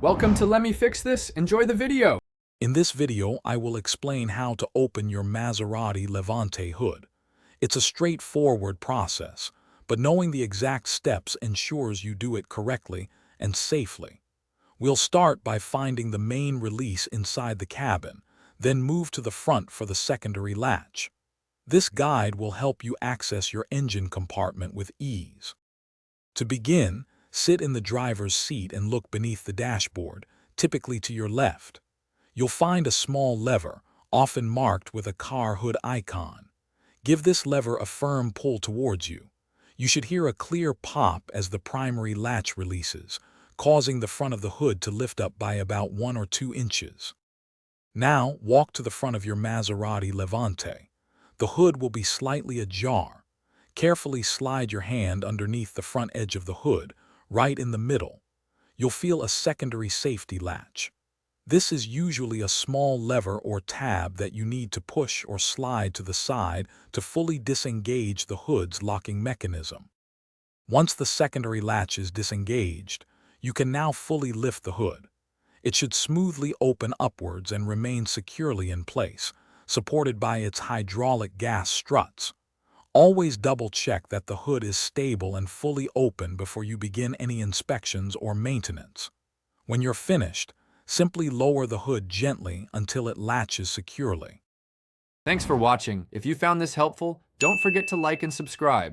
Welcome to Let Me Fix This. Enjoy the video. In this video, I will explain how to open your Maserati Levante hood. It's a straightforward process, but knowing the exact steps ensures you do it correctly and safely. We'll start by finding the main release inside the cabin, then move to the front for the secondary latch. This guide will help you access your engine compartment with ease. To begin, sit in the driver's seat and look beneath the dashboard, typically to your left. You'll find a small lever, often marked with a car hood icon. Give this lever a firm pull towards you. You should hear a clear pop as the primary latch releases, causing the front of the hood to lift up by about 1 or 2 inches. Now, walk to the front of your Maserati Levante. The hood will be slightly ajar. Carefully slide your hand underneath the front edge of the hood, right in the middle. You'll feel a secondary safety latch. This is usually a small lever or tab that you need to push or slide to the side to fully disengage the hood's locking mechanism. Once the secondary latch is disengaged, you can now fully lift the hood. It should smoothly open upwards and remain securely in place, supported by its hydraulic gas struts. Always double-check that the hood is stable and fully open before you begin any inspections or maintenance. When you're finished, simply lower the hood gently until it latches securely. Thanks for watching. If you found this helpful, don't forget to like and subscribe.